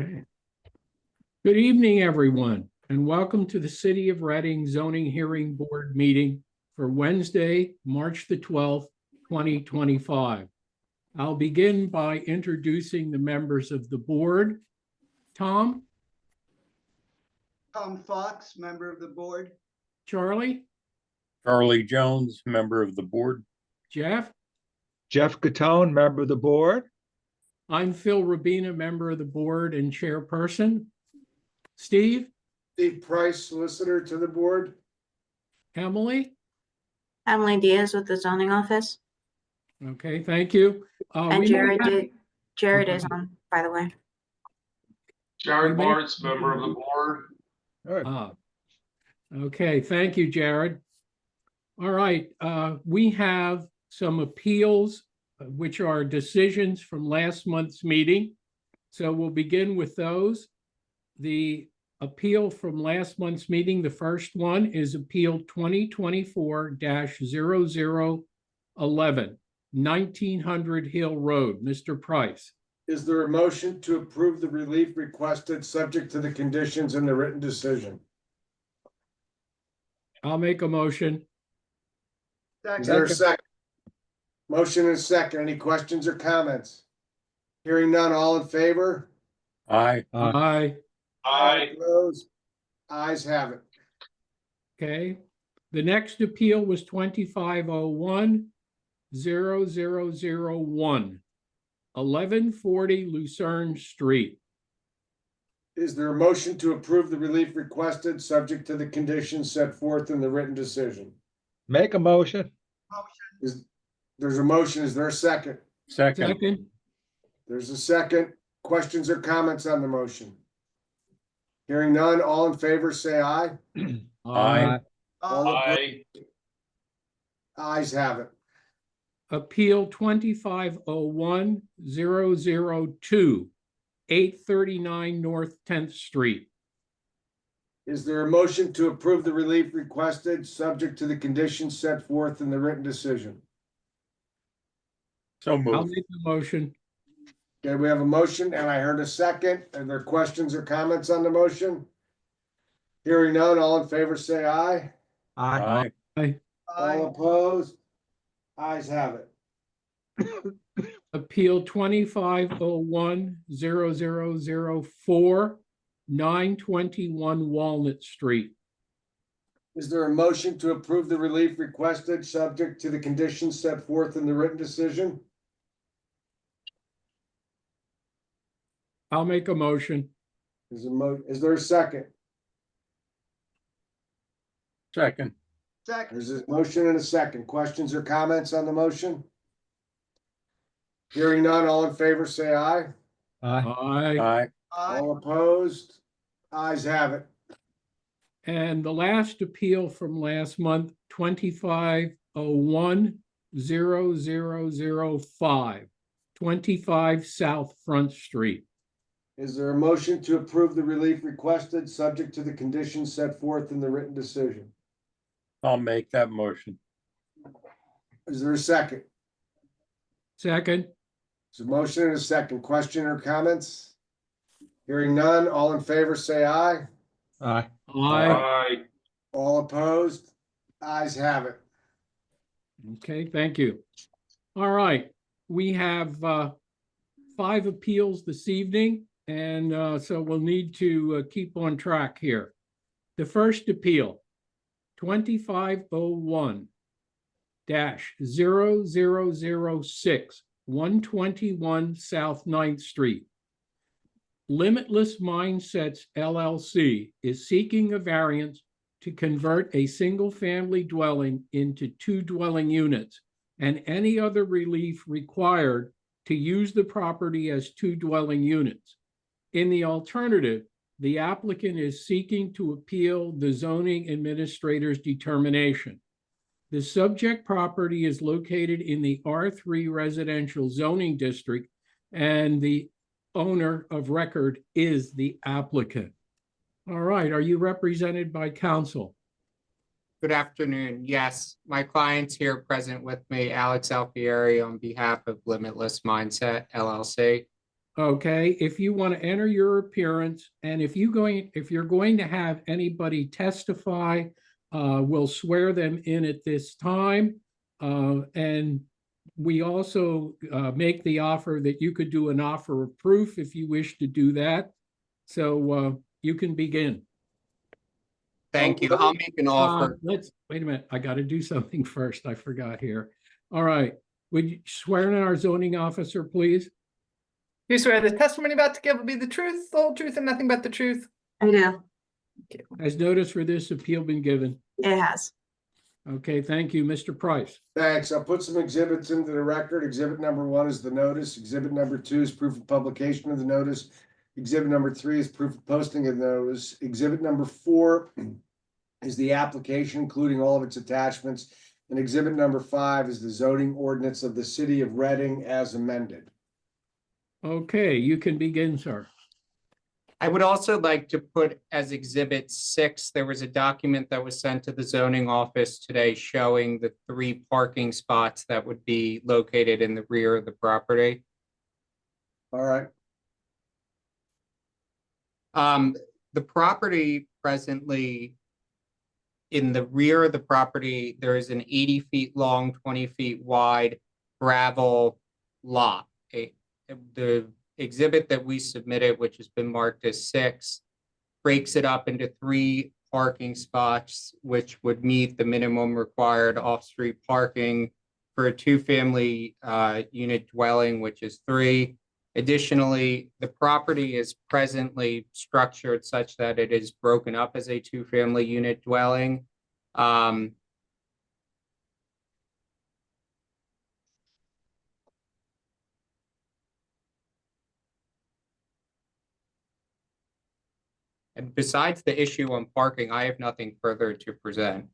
Okay. Good evening, everyone, and welcome to the City of Reading Zoning Hearing Board meeting for Wednesday, March the 12th, 2025. I'll begin by introducing the members of the board. Tom, Tom Fox, member of the board. Charlie, Charlie Jones, member of the board. Jeff. Jeff Catone, member of the board. I'm Phil Rubina, member of the board and chairperson. Steve, Steve Price, solicitor to the board. Emily. Emily Diaz with the zoning office. Okay, thank you. And Jared is on, by the way. Jared Bartz, member of the board. Good. Okay, thank you, Jared. All right, we have some appeals, which are decisions from last month's meeting. So we'll begin with those. The appeal from last month's meeting, the first one is Appeal 2024-0011, 1900 Hill Road. Mr. Price. Is there a motion to approve the relief requested, subject to the conditions in the written decision? I'll make a motion. Is there a second? Motion and a second. Any questions or comments? Hearing none, all in favor? Aye. Aye. Aye. Opposed? Ayes have it. Okay. The next appeal was 2501-0001, 1140 Lucerne Street. Is there a motion to approve the relief requested, subject to the conditions set forth in the written decision? Make a motion. There's a motion. Is there a second? Second. Second. There's a second. Questions or comments on the motion? Hearing none, all in favor, say aye. Aye. All opposed? Aye. Ayes have it. Appeal 2501-002, 839 North 10th Street. Is there a motion to approve the relief requested, subject to the conditions set forth in the written decision? So I'll moved. make the motion. Okay, we have a motion and I heard a second. Are there questions or comments on the motion? Hearing none, all in favor, say aye. Aye. All opposed? Ayes have it. Appeal 2501-0004, 921 Walnut Street. Is there a motion to approve the relief requested, subject to the conditions set forth in the written decision? I'll make a motion. Is there a second? Second. There's a motion and a second. Questions or comments on the motion? Hearing none, all in favor, say aye. Aye. Aye. All opposed? Ayes have it. And the last appeal from last month, 2501-0005, 25 South Front Street. Is there a motion to approve the relief requested, subject to the conditions set forth in the written decision? I'll make that motion. Is there a second? Second. There's a motion and a second. Question or comments? Hearing none, all in favor, say aye. Aye. Aye. Aye. All opposed? Ayes have it. Okay, thank you. All right, we have 5 appeals this evening, and so we'll need to keep on track here. The first appeal, 2501-0006, 121 South 9th Street. Limitless Mindsets LLC is seeking a variance to convert a single-family dwelling into 2 dwelling units and any other relief required to use the property as 2 dwelling units. In the alternative, the applicant is seeking to appeal the zoning administrator's determination. The subject property is located in the R3 residential zoning district, and the owner of record is the applicant. All right, are you represented by counsel? Good afternoon. Yes, my client's here present with me, Alex Alfieri, on behalf of Limitless Mindset LLC. Okay, if you want to enter your appearance, and if you're going to have anybody testify, we'll swear them in at this time. And we also make the offer that you could do an offer of proof if you wish to do that. So you can begin. Thank you. I'll make an offer. Wait a minute. I got to do something first. I forgot here. All right. Would you swear in our zoning officer, please? You swear the testimony about to give will be the truth, the whole truth, and nothing but the truth? I do. Has notice for this appeal been given? It has. Okay, thank you, Mr. Price. Thanks. I'll put some exhibits into the record. Exhibit number 1 is the notice. Exhibit number 2 is proof of publication of the notice. Exhibit number 3 is proof of posting of the notice. Exhibit number 4 is the application, including all of its attachments. And exhibit number 5 is the zoning ordinance of the city of Reading as amended. Okay, you can begin, sir. I would also like to put as exhibit 6, there was a document that was sent to the zoning office today showing the 3 parking spots that would be located in the rear of the property. All right. The property presently, in the rear of the property, there is an 80 feet long, 20 feet wide gravel lot. The exhibit that we submitted, which has been marked as 6, breaks it up into 3 parking spots, which would meet the minimum required off-street parking for a 2-family unit dwelling, which is 3. Additionally, the property is presently structured such that it is broken up as a 2-family unit dwelling. And besides the issue on parking, I have nothing further to present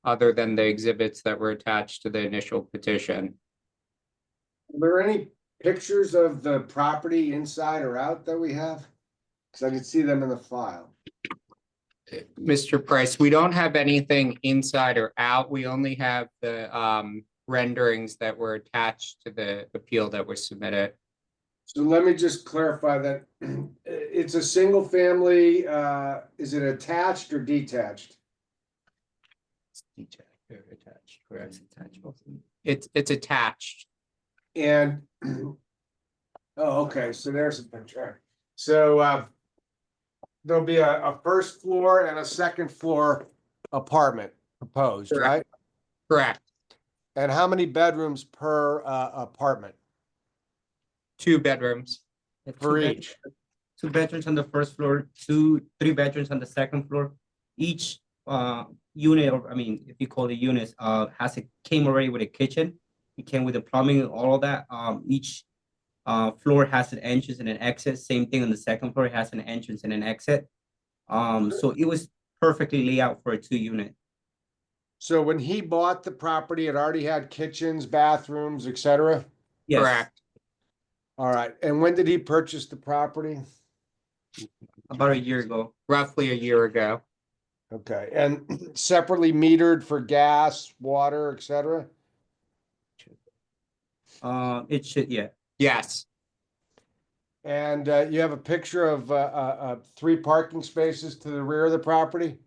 other than the exhibits that were attached to the initial petition. Are there any pictures of the property inside or out that we have? Because I can see them in the file. Mr. Price, we don't have anything inside or out. We only have the renderings that were attached to the appeal that was submitted. So let me just clarify that it's a single family, is it attached or detached? Attached, correct. It's attached. And, oh, okay, so there's a picture. So there'll be a first floor and a second floor apartment proposed, right? Correct. And how many bedrooms per apartment? 2 bedrooms. For each? 2 bedrooms on the first floor, 3 bedrooms on the second floor. Each unit, or I mean, if you call it units, came already with a kitchen. It came with the plumbing and all of that. Each floor has an entrance and an exit. Same thing on the second floor, it has an entrance and an exit. So it was perfectly laid out for a 2-unit. So when he bought the property, it already had kitchens, bathrooms, etc.? Yes. Correct. All right, and when did he purchase the property? About a year ago. Roughly a year ago. Okay, and separately metered for gas, water, etc.? It should, yeah. Yes. And you have a picture of 3 parking spaces to the rear of the property?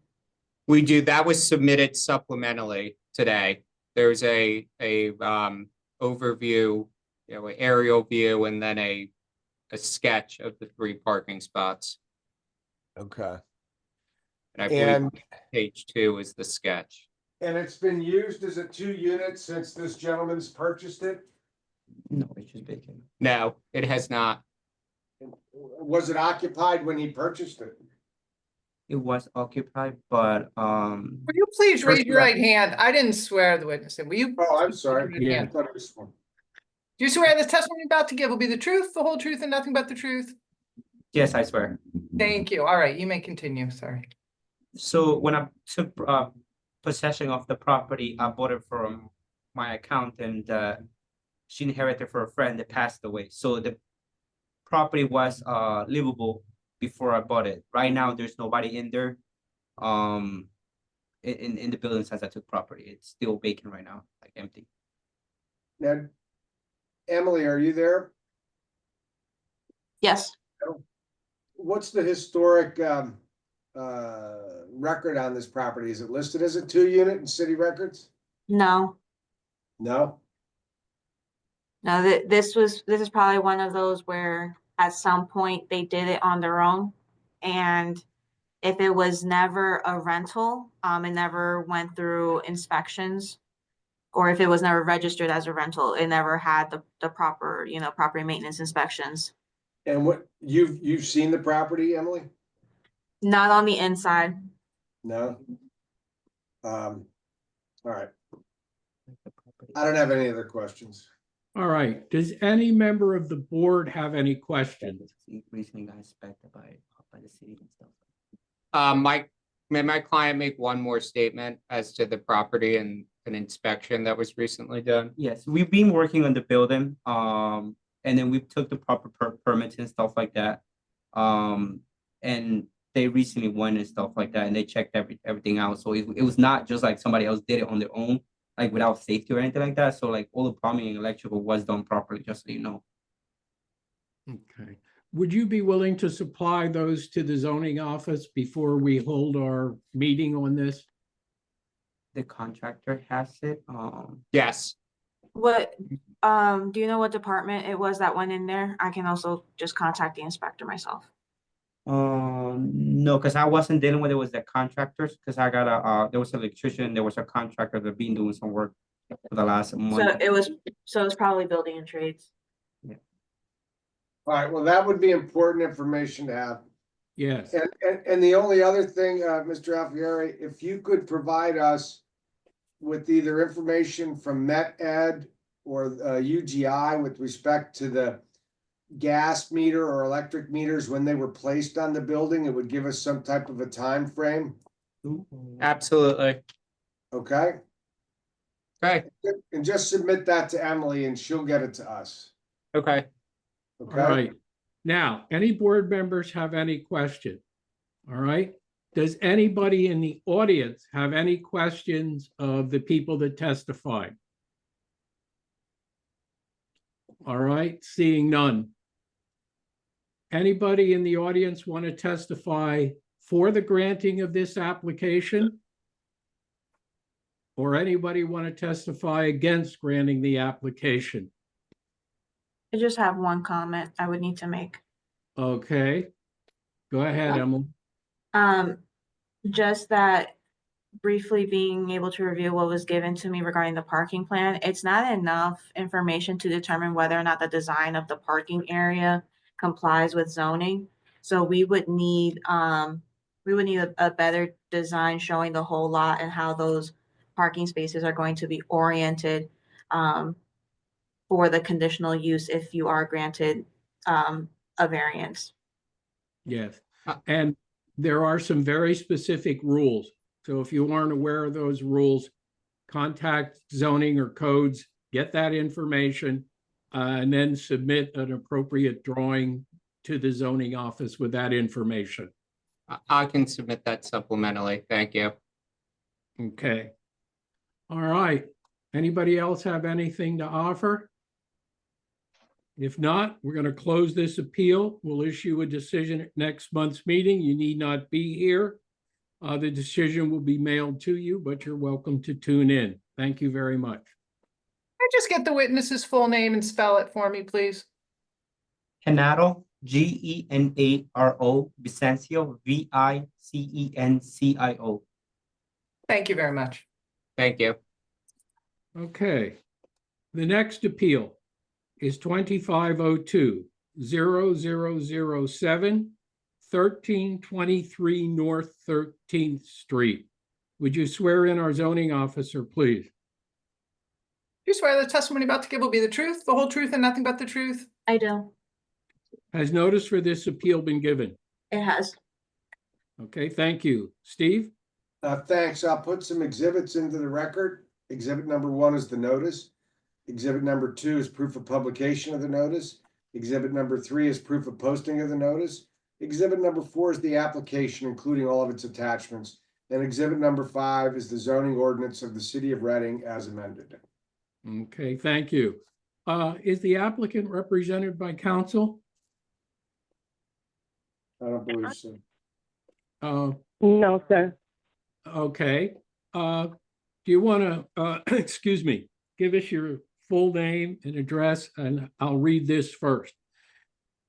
We do. That was submitted supplementally today. There's a overview, an aerial view, and then a sketch of the 3 parking spots. Okay. And I believe page 2 is the sketch. And it's been used as a 2-unit since this gentleman's purchased it? No, it's just vacant. No, it has not. Was it occupied when he purchased it? It was occupied, but Will you please raise your right hand? I didn't swear the witness in. Will you? Oh, I'm sorry. Yeah. I thought it was one. Do you swear this testimony about to give will be the truth, the whole truth, and nothing but the truth? yes, I swear. Thank you. All right, you may continue. Sorry. So when I took possession of the property, I bought it from my accountant. She inherited for a friend that passed away. So the property was livable before I bought it. Right now, there's nobody in there. In the building since I took property, it's still vacant right now, like empty. Now, Emily, are you there? Yes, What's the historic record on this property? Is it listed as a 2-unit in city records? no, No? no, this is probably one of those where at some point they did it on their own. And if it was never a rental, it never went through inspections. Or if it was never registered as a rental, it never had the proper, property maintenance inspections. And what, you've seen the property, Emily? Not on the inside. No? All right. I don't have any other questions. All right. Does any member of the board have any questions? Recently got inspected by the city and stuff. May my client make one more statement as to the property and an inspection that was recently done? Yes, we've been working on the building, and then we took the proper permits and stuff like that. And they recently went and stuff like that, and they checked everything out. So it was not just like somebody else did it on their own, like without safety or anything like that. So like all the plumbing and electrical was done properly, just so you know. Okay. Would you be willing to supply those to the zoning office before we hold our meeting on this? The contractor has it. Yes. What, do you know what department it was that went in there? I can also just contact the inspector myself. No, because I wasn't dealing with it with the contractors, because I got there was an electrician, there was a contractor that been doing some work for the last month. So it was probably building and trades. All right, well, that would be important information to have. Yes. And the only other thing, Mr. Alfieri, if you could provide us with either information from Met Ed or UGI with respect to the gas meter or electric meters when they were placed on the building, it would give us some type of a time frame. Absolutely. Okay? Okay. And just submit that to Emily and she'll get it to us. Okay. All Okay? right. Now, any board members have any questions? All right. Does anybody in the audience have any questions of the people that testified? All right, seeing none. Anybody in the audience want to testify for the granting of this application? Or anybody want to testify against granting the application? I just have one comment I would need to make. Okay, go ahead, Emily. Just that briefly being able to review what was given to me regarding the parking plan, it's not enough information to determine whether or not the design of the parking area complies with zoning. So we would need a better design showing the whole lot and how those parking spaces are going to be oriented for the conditional use if you are granted a variance. Yes, and there are some very specific rules. So if you aren't aware of those rules, contact zoning or codes, get that information, and then submit an appropriate drawing to the zoning office with that information. I can submit that supplementally. Thank you. Okay. All right. Anybody else have anything to offer? If not, we're going to close this appeal. We'll issue a decision at next month's meeting. You need not be here. The decision will be mailed to you, but you're welcome to tune in. Thank you very much. I just get the witness's full name and spell it for me, please. Genaro, Genaro, Vicencio, Vicencio. Thank you very much. Thank you. Okay. The next appeal is 2502-0007, 1323 North 13th Street. Would you swear in our zoning officer, please? Do you swear the testimony about to give will be the truth, the whole truth, and nothing but the truth? I do. Has notice for this appeal been given? It has. Okay, thank you. Steve? Thanks. I'll put some exhibits into the record. Exhibit number 1 is the notice. Exhibit number 2 is proof of publication of the notice. Exhibit number 3 is proof of posting of the notice. Exhibit number 4 is the application, including all of its attachments. And exhibit number 5 is the zoning ordinance of the city of Reading as amended. Okay, thank you. Is the applicant represented by counsel? I don't believe so. No, sir. Okay. Do you want to, excuse me, give us your full name and address, and I'll read this first.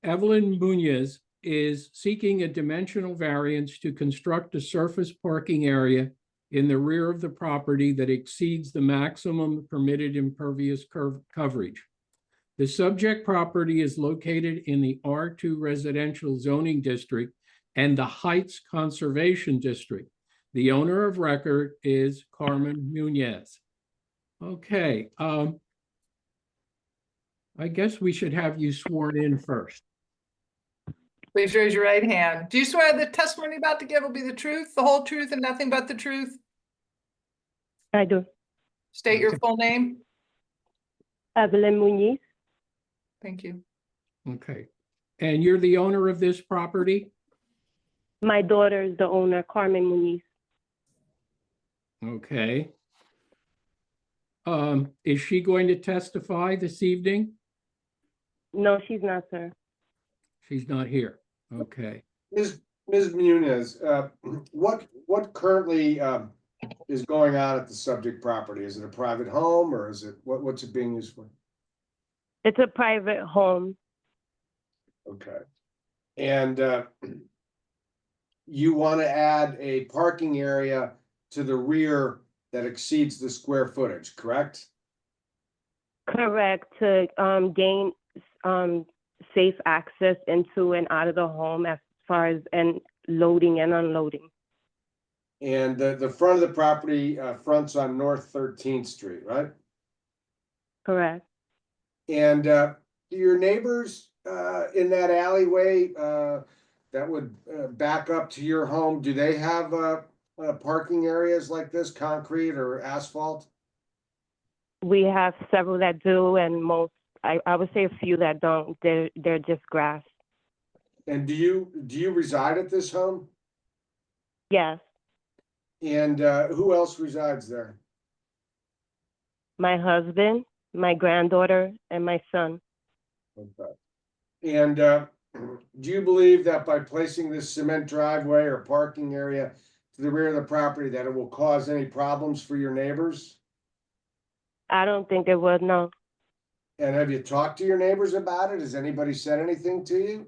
Evelyn Munoz is seeking a dimensional variance to construct a surface parking area in the rear of the property that exceeds the maximum permitted impervious coverage. The subject property is located in the R2 residential zoning district and the Heights Conservation District. The owner of record is Carmen Munoz. Okay, I guess we should have you sworn in first. Please raise your right hand. Do you swear the testimony about to give will be the truth, the whole truth, and nothing but the truth? I do. State your Okay. full name. Evelyn Munoz. Thank you. Okay, and you're the owner of this property? My daughter is the owner, Carmen Munoz. Okay. Is she going to testify this evening? No, she's not, sir. She's not here. Okay. Ms. Munoz, what currently is going on at the subject property? Is it a private home or is it, what's it being used for? It's a private home. Okay. And you want to add a parking area to the rear that exceeds the square footage, correct? Correct, to gain safe access into and out of the home as far as and loading and unloading. And the front of the property fronts on North 13th Street, right? Correct. And your neighbors in that alleyway that would back up to your home, do they have parking areas like this, concrete or asphalt? We have several that do, and most, I would say a few that don't. They're just grass. And do you reside at this home? Yes, And who else resides there? my husband, my granddaughter, and my son. Okay. And do you believe that by placing this cement driveway or parking area to the rear of the property that it will cause any problems for your neighbors? I don't think it would, no. And have you talked to your neighbors about it? Has anybody said anything to you?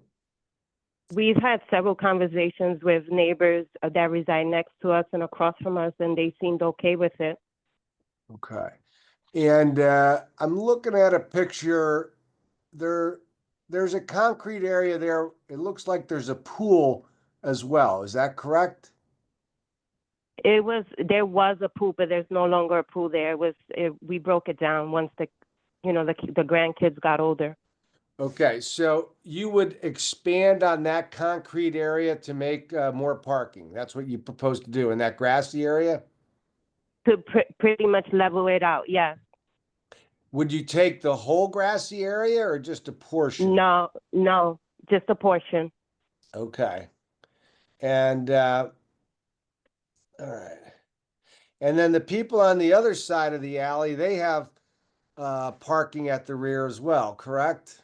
We've had several conversations with neighbors that reside next to us and across from us, and they seemed okay with it. Okay. And I'm looking at a picture. There's a concrete area there. It looks like there's a pool as well. Is that correct? There was a pool, but there's no longer a pool there. We broke it down once the grandkids got older. Okay, so you would expand on that concrete area to make more parking. That's what you propose to do in that grassy area? To pretty much level it out, yes. Would you take the whole grassy area or just a portion? No, just a portion. Okay. And all right. And then the people on the other side of the alley, they have parking at the rear as well, correct?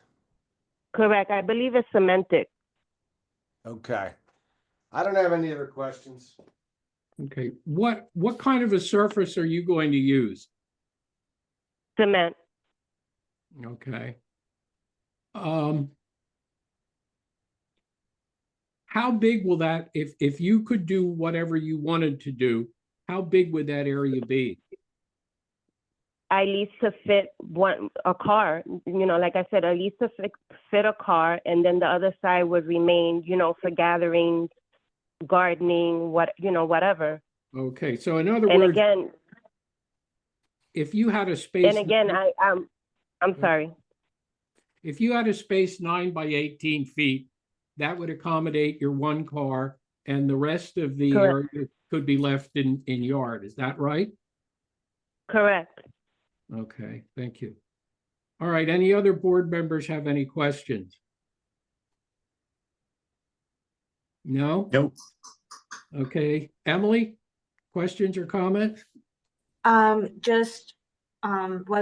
Correct. I believe it's cemented. Okay. I don't have any other questions. Okay, what kind of a surface are you going to use? Cement. Okay. How big will that, if you could do whatever you wanted to do, how big would that area be? At least to fit a car, like I said, at least to fit a car, and then the other side would remain, for gatherings, gardening, whatever. Okay, so in other And words, again, if you had a space. I'm sorry. If you had a space 9 by 18 feet, that would accommodate your one car and the rest of the Correct. area could be left in yard. Is that right? Correct. Okay, thank you. All right, any other board members have any questions? No? Nope. Okay, Emily, questions or comments? What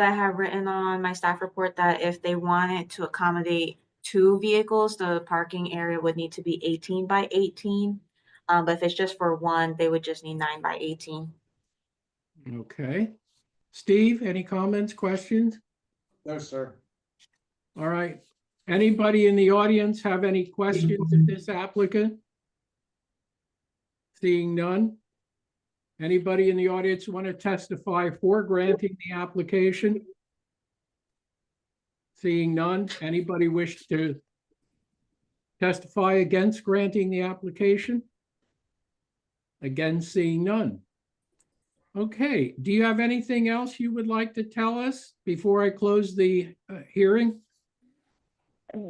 I have written on my staff report, that if they wanted to accommodate two vehicles, the parking area would need to be 18 by 18. But if it's just for one, they would just need 9 by 18. Okay. Steve, any comments, questions? No, sir. All right. Anybody in the audience have any questions of this applicant? Seeing none. Anybody in the audience want to testify for granting the application? Seeing none. Anybody wish to testify against granting the application? Again, seeing none. Okay, do you have anything else you would like to tell us before I close the hearing?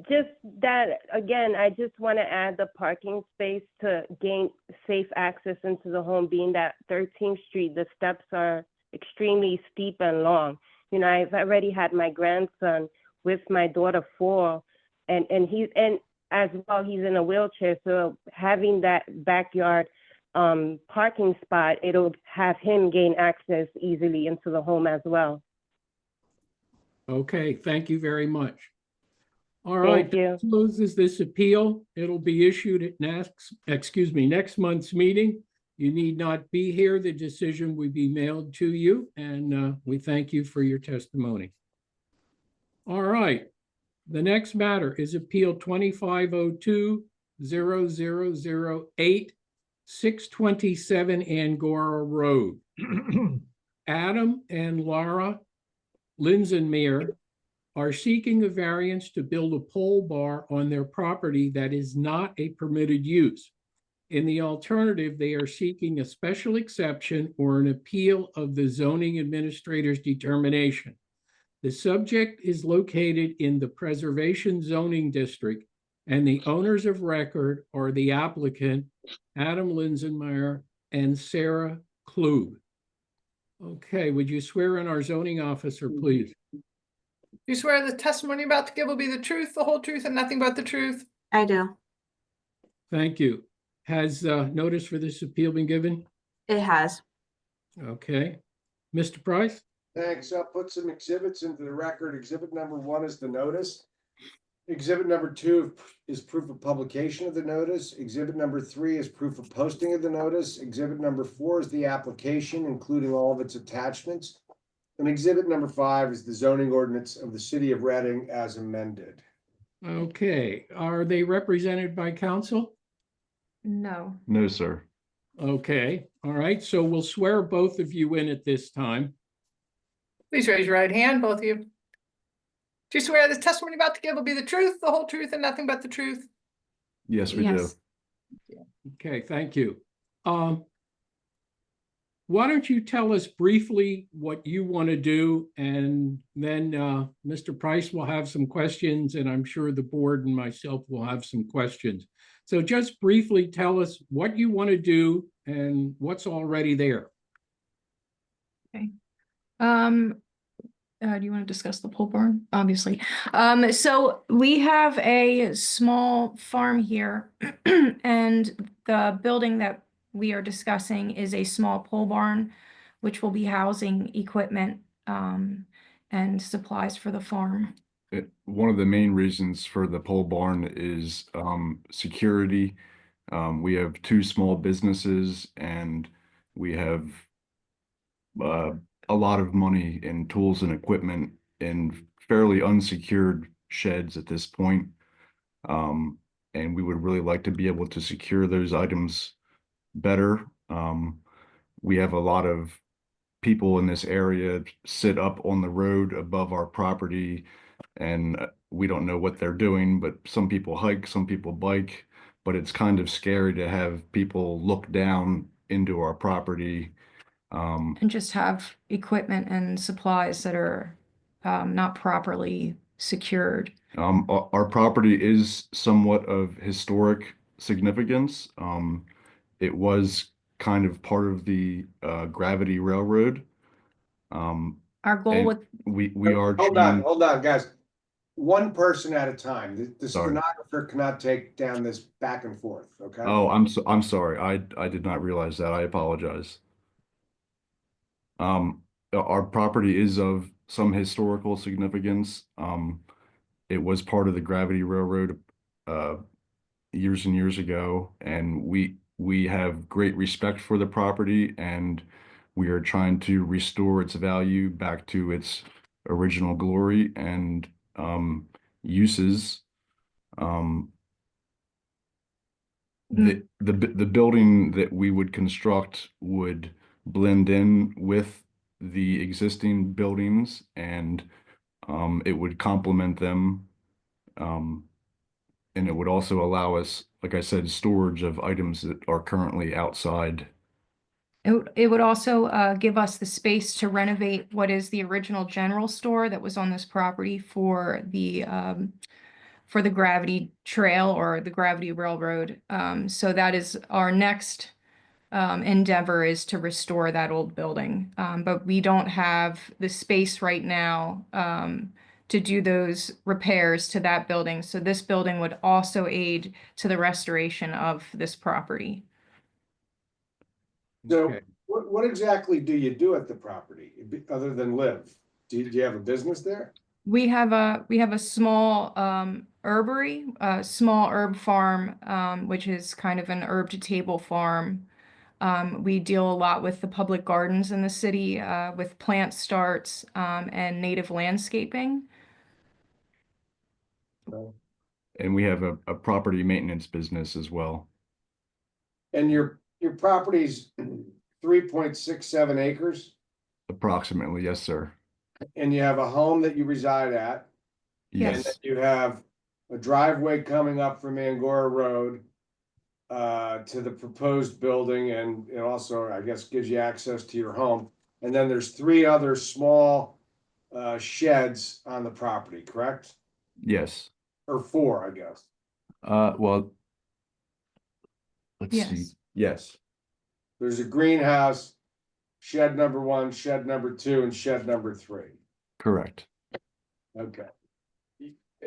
Just that, again, I just want to add the parking space to gain safe access into the home, being that 13th Street, the steps are extremely steep and long. You know, I've already had my grandson with my daughter 4, and as well, he's in a wheelchair, so having that backyard parking spot, it'll have him gain access easily into the home as well. Okay, thank you very much. All right, Thank you. that closes this appeal. It'll be issued at next month's meeting. You need not be here. The decision will be mailed to you, and we thank you for your testimony. All right, the next matter is Appeal 2502-0008, 627 Angora Road. Adam and Laura Linsenmeyer are seeking a variance to build a pole bar on their property that is not a permitted use. In the alternative, they are seeking a special exception or an appeal of the zoning administrator's determination. The subject is located in the Preservation Zoning District, and the owners of record are the applicant, Adam Linsenmeyer and Sarah Klug. Okay, would you swear in our zoning officer, please? You swear the testimony about to give will be the truth, the whole truth, and nothing but the truth? I do. Thank you. Has notice for this appeal been given? It has. Okay. Mr. Price? Thanks. I'll put some exhibits into the record. Exhibit number 1 is the notice. Exhibit number 2 is proof of publication of the notice. Exhibit number 3 is proof of posting of the notice. Exhibit number 4 is the application, including all of its attachments. And exhibit number 5 is the zoning ordinance of the city of Reading as amended. Okay. Are they represented by counsel? No. No, sir. Okay. All right. So we'll swear both of you in at this time. Please raise your right hand, both of you. Do you swear the testimony about to give will be the truth, the whole truth, and nothing but the truth? Yes, we Yes. do. Okay. Thank you. Why don't you tell us briefly what you want to do, and then Mr. Price will have some questions, and I'm sure the board and myself will have some questions. So just briefly tell us what you want to do and what's already there. Do you want to discuss the pole barn? Obviously. So we have a small farm here, and the building that we are discussing is a small pole barn, which will be housing equipment and supplies for the farm. One of the main reasons for the pole barn is security. We have 2 small businesses, and we have a lot of money in tools and equipment in fairly unsecured sheds at this point. And we would really like to be able to secure those items better. We have a lot of people in this area sit up on the road above our property, and we don't know what they're doing, but some people hike, some people bike, but it's kind of scary to have people look down into our property. And just have equipment and supplies that are not properly secured. Our property is somewhat of historic significance. It was kind of part of the Gravity Railroad. Our goal with We are Hold on, guys. One person at a time. The Sorry. stenographer cannot take down this back and forth, okay? Oh, I'm sorry. I did not realize that. I apologize. Our property is of some historical significance. it was part of the Gravity Railroad years and years ago, and we have great respect for the property, and we are trying to restore its value back to its original glory and uses. The building that we would construct would blend in with the existing buildings, and it would complement them. And it would also allow us, like I said, storage of items that are currently outside. It would also give us the space to renovate what is the original general store that was on this property for the Gravity Trail or the Gravity Railroad. So that is our next endeavor, is to restore that old building. But we don't have the space right now to do those repairs to that building. So this building would also aid to the restoration of this property. So Okay. what exactly do you do at the property other than live? Do you have a business there? We have a small herbery, a small herb farm, which is kind of an herb to table farm. We deal a lot with the public gardens in the city, with plant starts, and native landscaping. And we have a property maintenance business as well. And your property's 3.67 acres, Approximately, yes, sir. and you have a home that you reside at, and Yes, then you have a driveway coming up from Angora Road to the proposed building, and it also, I guess, gives you access to your home. And then there's 3 other small sheds on the property, correct? yes. Or 4, I guess. Well, let's see. Yes. Yes, There's a greenhouse, shed number 1, shed number 2, and shed number 3. correct. Okay.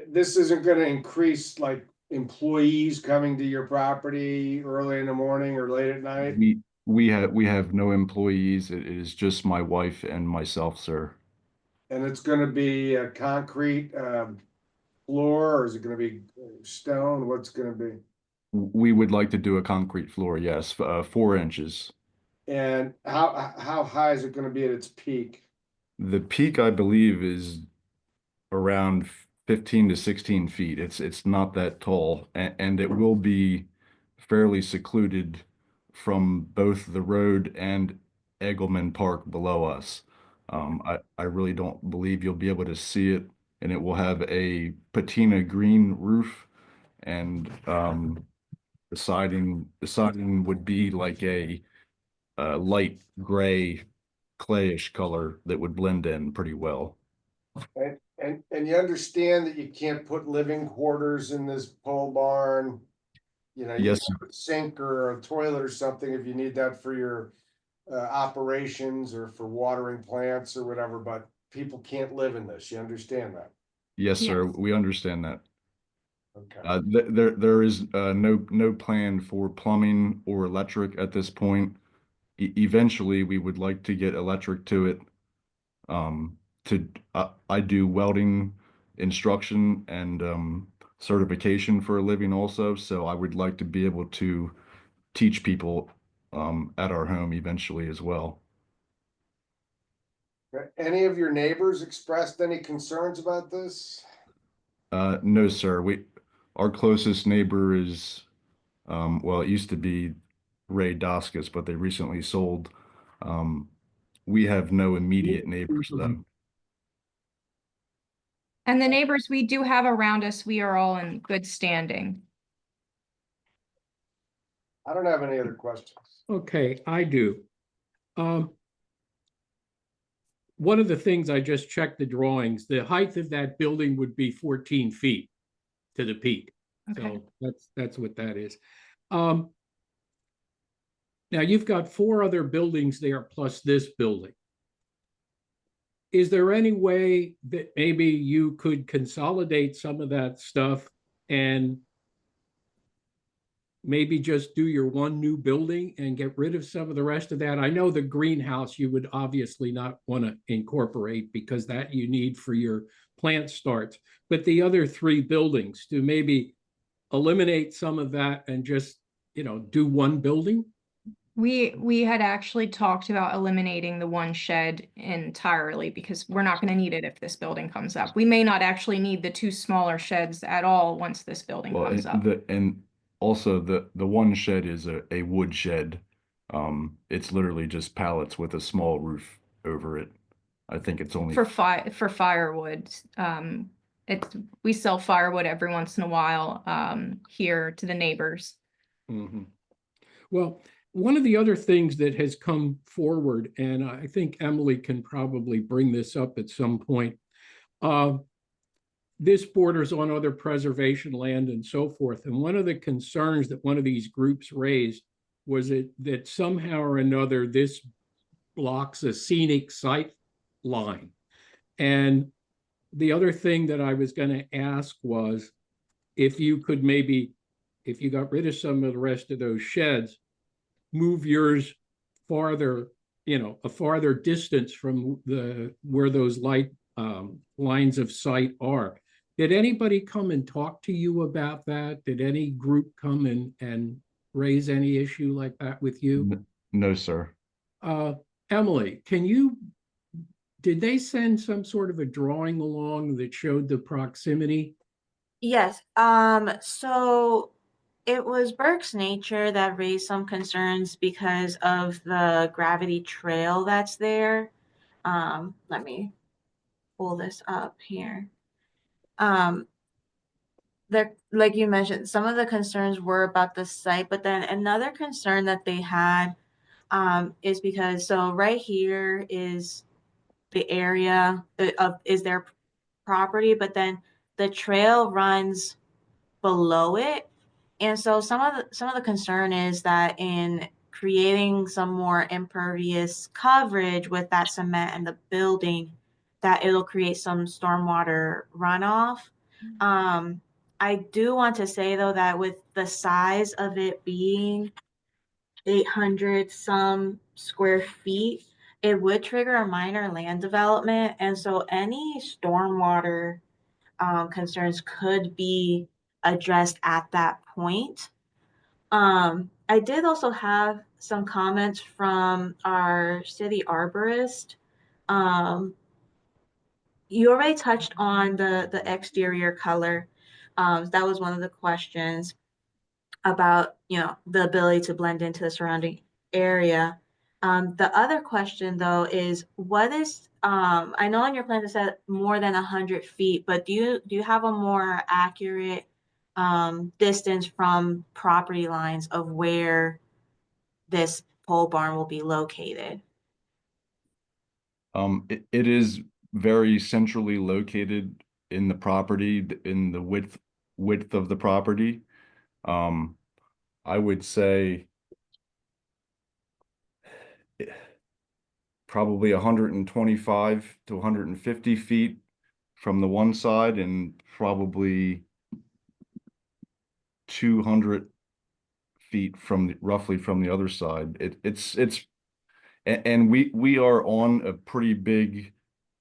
This isn't gonna increase like employees coming to your property early in the morning or late at night? We have no employees. It is just my wife and myself, sir. And it's gonna be a concrete floor, or is it gonna be stone? What's it gonna be? We would like to do a concrete floor, yes, 4 inches. And how high is it gonna be at its peak? The peak, I believe, is around 15 to 16 feet. It's not that tall, and it will be fairly secluded from both the road and Eagleman Park below us. I really don't believe you'll be able to see it, and it will have a patina green roof, and the siding would be like a light gray clayish color that would blend in pretty well. And you understand that you can't put living quarters in this pole barn? You know, you Yes, can put a sink or a toilet or something if you need that for your operations or for watering plants or whatever, but people can't live in this. You understand that? Yes, sir. Yes. We understand that. Okay. There is no plan for plumbing or electric at this point. Eventually, we would like to get electric to it. I do welding instruction and certification for a living also, so I would like to be able to teach people at our home eventually as well. Any of your neighbors expressed any concerns about this? No, sir. Our closest neighbor is, well, it used to be Ray Doskus, but they recently sold. We have no immediate neighbors though. And the neighbors we do have around us, we are all in good standing. I don't have any other questions. Okay, I do. One of the things, I just checked the drawings, the height of that building would be 14 feet to the peak. Okay. So that's what that is. Now you've got 4 other buildings there plus this building. Is there any way that maybe you could consolidate some of that stuff and maybe just do your one new building and get rid of some of the rest of that? I know the greenhouse you would obviously not want to incorporate because that you need for your plant starts, but the other three buildings, to maybe eliminate some of that and just, do one building? We had actually talked about eliminating the one shed entirely because we're not gonna need it if this building comes up. We may not actually need the two smaller sheds at all once this building Well, comes up. and also the one shed is a wood shed. It's literally just pallets with a small roof over it. I think it's only For firewood, we sell firewood every once in a while, here to the neighbors. Mhm. Well, one of the other things that has come forward, and I think Emily can probably bring this up at some point, this borders on other preservation land and so forth. And one of the concerns that one of these groups raised was that somehow or another, this blocks a scenic sight line. And the other thing that I was going to ask was if you could maybe, if you got rid of some of the rest of those sheds, move yours farther, a farther distance from where those lines of sight are. Did anybody come and talk to you about that? Did any group come and raise any issue like that with you? no, sir. Emily, did they send some sort of a drawing along that showed the proximity? Yes, so it was Burke's Nature that raised some concerns because of the gravity trail that's there. Let me pull this up here. Like you mentioned, some of the concerns were about the site, but then another concern that they had is because, so right here is the area is their property, but then the trail runs below it. And so some of the concern is that in creating some more impervious coverage with that cement and the building, that it'll create some stormwater runoff. I do want to say though that with the size of it being 800 some square feet, it would trigger a minor land development. And so any stormwater concerns could be addressed at that point. I did also have some comments from our city arborist. You already touched on the exterior color. That was one of the questions about, the ability to blend into the surrounding area. The other question though is what is, I know on your plan it said more than 100 feet, but do you have a more accurate distance from property lines of where this pole barn will be located? It is very centrally located in the property, in the width of the property. I would say probably 125 to 150 feet from the one side and probably 200 feet roughly from the other side. And we are on a pretty big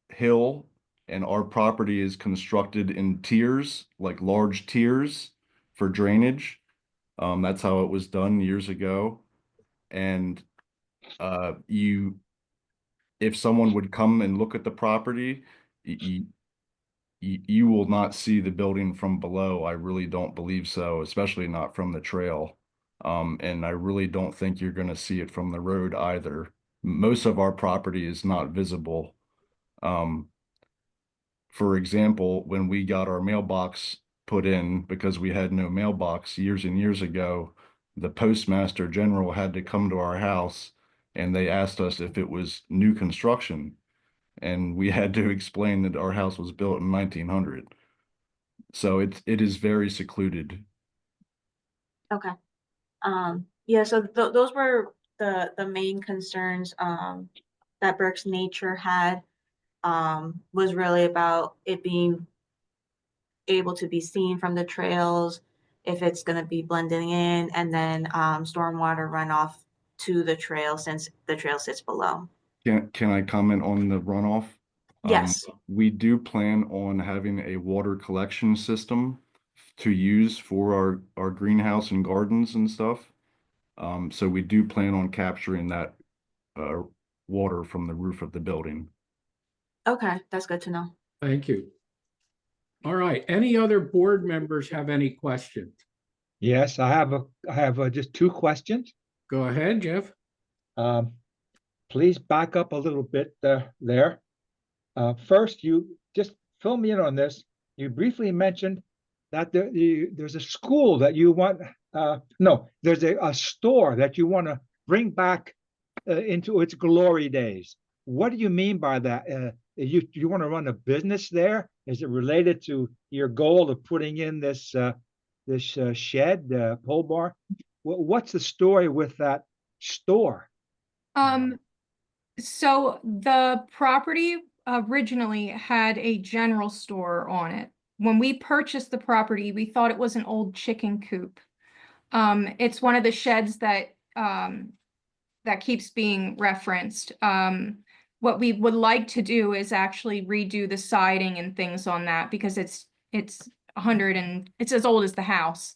hill, and our property is constructed in tiers, like large tiers for drainage. That's how it was done years ago. And if someone would come and look at the property, you will not see the building from below. I really don't believe so, especially not from the trail. And I really don't think you're going to see it from the road either. Most of our property is not visible. For example, when we got our mailbox put in, because we had no mailbox years and years ago, the postmaster general had to come to our house and they asked us if it was new construction. And we had to explain that our house was built in 1900. So it is very secluded. Okay. Yeah, so those were the main concerns that Burke's Nature had, was really about it being able to be seen from the trails, if it's going to be blending in, and then stormwater runoff to the trail since the trail sits below. Can I comment on the runoff? Yes. We do plan on having a water collection system to use for our greenhouse and gardens and stuff. So we do plan on capturing that water from the roof of the building. Okay, that's good to know. Thank you. All right, any other board members have any questions? Yes, I have just two questions. Go ahead, Jeff. Please back up a little bit there. First, you just fill me in on this. You briefly mentioned that there's a school that you want, no, there's a store that you want to bring back into its glory days. What do you mean by that? You want to run a business there? Is it related to your goal of putting in this shed, pole barn? What's the story with that store? So the property originally had a general store on it. When we purchased the property, we thought it was an old chicken coop. It's one of the sheds that that keeps being referenced. What we would like to do is actually redo the siding and things on that because it's as old as the house.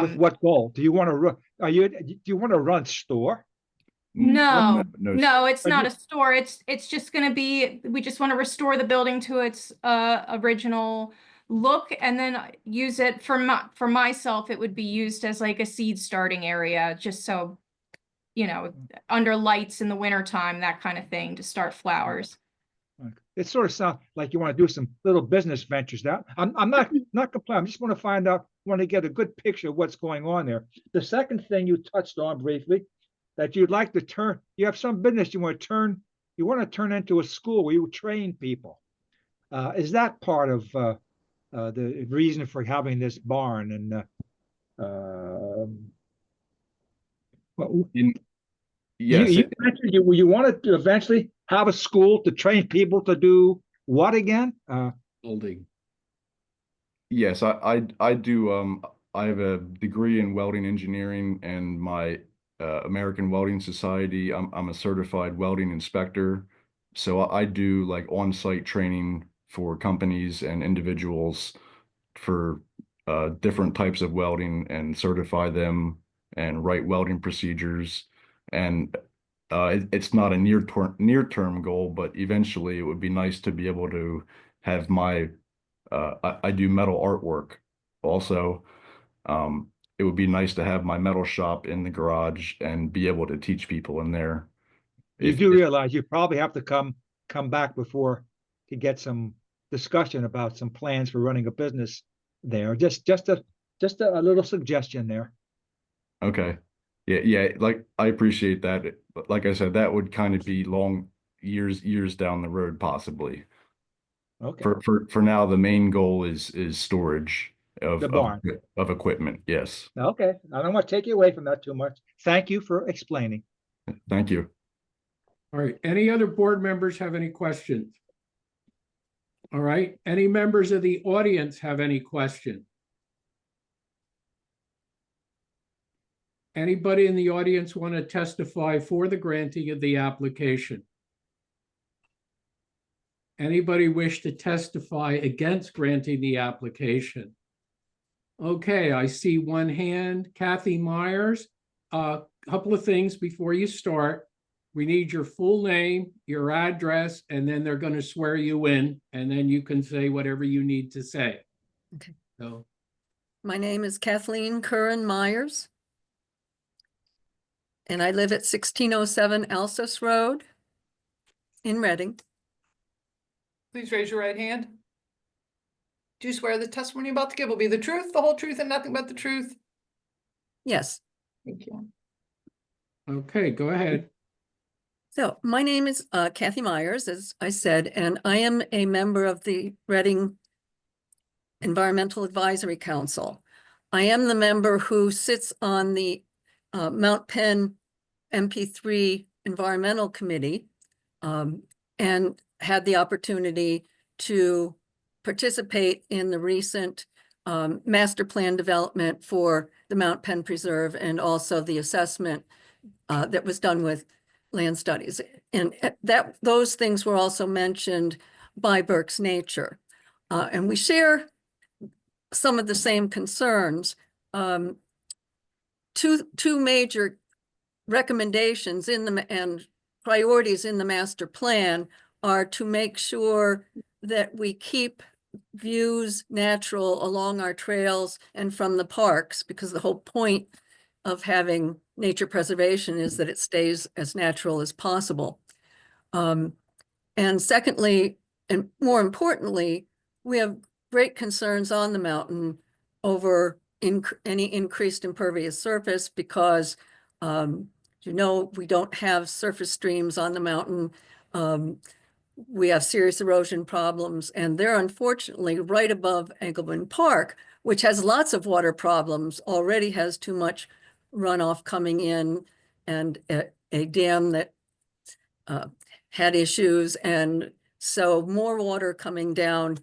With what goal? Do you want to run? Do you want to run store? No, it's Are not you- a store. It's just going to be, we just want to restore the building to its original look and then use it for myself. It would be used as like a seed starting area, just so, you know, under lights in the wintertime, that kind of thing to start flowers. It sort of sounds like you want to do some little business ventures now. I'm not complaining. I just want to find out, want to get a good picture of what's going on there. The second thing you touched on briefly, that you'd like to turn, you have some business you want to turn into a school where you train people. Is that part of the reason for having this barn? And Yes, you wanted to eventually have a school to train people to do what again? Building. yes, I do. I have a degree in welding engineering, and my American Welding Society. I'm a certified welding inspector, so I do like on-site training for companies and individuals for different types of welding and certify them and write welding procedures. And it's not a near-term goal, but eventually it would be nice to be able to have my I do metal artwork also. It would be nice to have my metal shop in the garage and be able to teach people in there. You do realize you probably have to come back before to get some discussion about some plans for running a business there. Just a little suggestion there. Okay. Yeah, like I appreciate that. But like I said, that would kind of be long years down the road, possibly. Okay. For now, the main goal is storage of The barn. of equipment. Yes. Okay. I don't want to take you away from that too much. Thank you for explaining. Thank you. All right, any other board members have any questions? All right, any members of the audience have any questions? Anybody in the audience want to testify for the granting of the application? Anybody wish to testify against granting the application? Okay, I see one hand. Kathy Myers, a couple of things before you start. We need your full name, your address, and then they're going to swear you in, and then you can say whatever you need to say. Okay. So, My name is Kathleen Curran Myers. And I live at 1607 Alsos Road in Reading. Please raise your right hand. Do you swear the testimony you're about to give will be the truth, the whole truth, and nothing but the truth? Yes. Thank you. okay, go ahead. So my name is Kathy Myers, as I said, and I am a member of the Reading Environmental Advisory Council. I am the member who sits on the Mount Penn MP3 Environmental Committee and had the opportunity to participate in the recent master plan development for the Mount Penn Preserve and also the assessment that was done with land studies. And those things were also mentioned by Berk's nature. And we share some of the same concerns. Two major recommendations and priorities in the master plan are to make sure that we keep views natural along our trails and from the parks, because the whole point of having nature preservation is that it stays as natural as possible. And secondly, and more importantly, we have great concerns on the mountain over any increased impervious surface because, we don't have surface streams on the mountain. We have serious erosion problems, and they're unfortunately right above Engelman Park, which has lots of water problems, already has too much runoff coming in, and a dam that had issues. And so more water coming down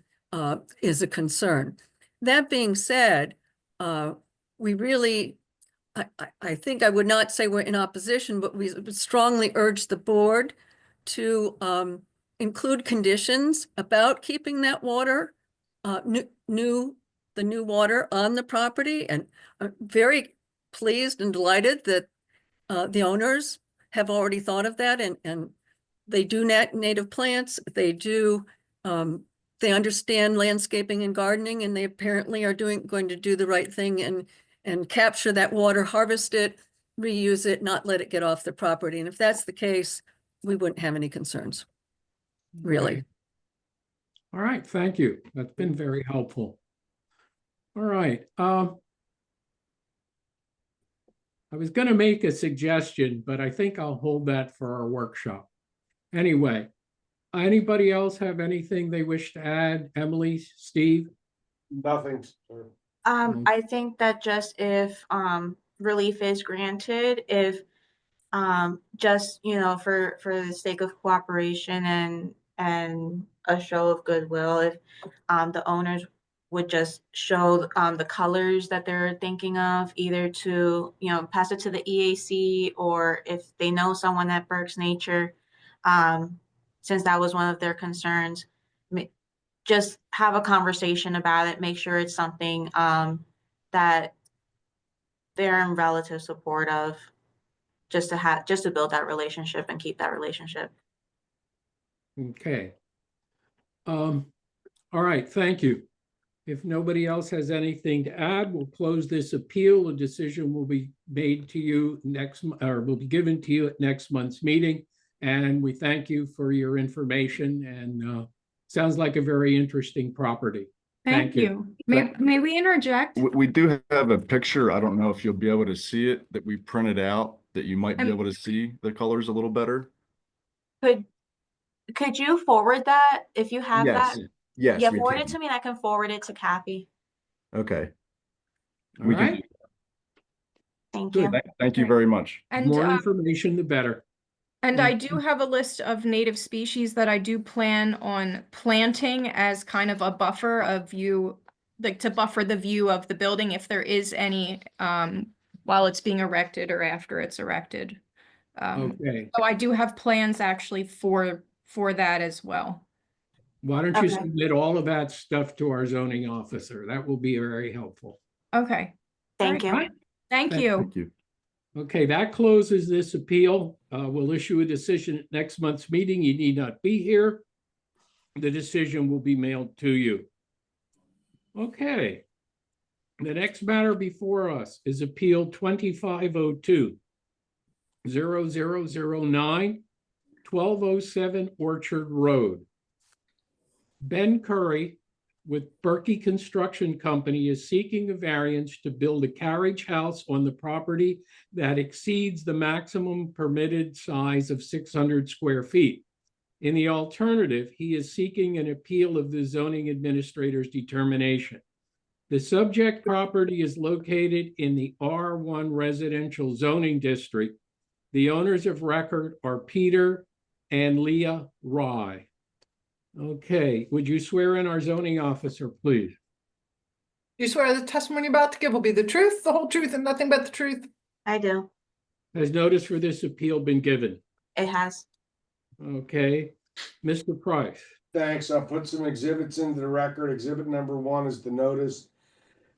is a concern. That being said, we really, I think I would not say we're in opposition, but we would strongly urge the board to include conditions about keeping that water, the new water on the property. And I'm very pleased and delighted that the owners have already thought of that, and they do native plants. They do, they understand landscaping and gardening, and they apparently are going to do the right thing and capture that water, harvest it, reuse it, not let it get off the property. And if that's the case, we wouldn't have any concerns, really. Okay. All right, thank you. That's been very helpful. All right. I was going to make a suggestion, but I think I'll hold that for our workshop. Anyway, anybody else have anything they wish to add? Emily, Steve? Nothing, sir. I think that just if relief is granted, if just for the sake of cooperation and a show of goodwill, if the owners would just show the colors that they're thinking of, either to pass it to the EAC, or if they know someone at Berk's Nature, since that was one of their concerns, just have a conversation about it, make sure it's something that they're in relative support of, just to build that relationship and keep that relationship. Okay. All right, thank you. If nobody else has anything to add, we'll close this appeal. A decision will be made to you will be given to you at next month's meeting. And we thank you for your information, and sounds like a very interesting property. Thank you. May we interject? We do have a picture. I don't know if you'll be able to see it, that we printed out, that you might be able to see the colors a little better. Could you forward that if you have Yes. that? Yes. Yeah, we forward can. it to me and I can forward it to Kathy. Okay. All We right. can. Thank Good. you. Thank you very much. And More information, the better. And I do have a list of native species that I do plan on planting as kind of a buffer of view, like to buffer the view of the building if there is any while it's being erected or after it's erected. Okay. So I do have plans actually for that as well. Why don't you Okay. submit all of that stuff to our zoning officer? That will be very helpful. Okay. Thank you. Right? Thank Thank you. Thank you. Okay, that closes this appeal. We'll issue a decision at next month's meeting. You need not be here. The decision will be mailed to you. Okay. The next matter before us is Appeal 2502 0009 1207 Orchard Road. Ben Curry with Berkey Construction Company is seeking a variance to build a carriage house on the property that exceeds the maximum permitted size of 600 square feet. In the alternative, he is seeking an appeal of the zoning administrator's determination. The subject property is located in the R1 residential zoning district. The owners of record are Peter and Leah Rye. Okay, would you swear in our zoning officer, please? You swear the testimony you're about to give will be the truth, the whole truth, and nothing but the truth? I do. Has notice for this appeal been given? It has. Okay, Mr. Price. Thanks. I'll put some exhibits into the record. Exhibit number 1 is the notice.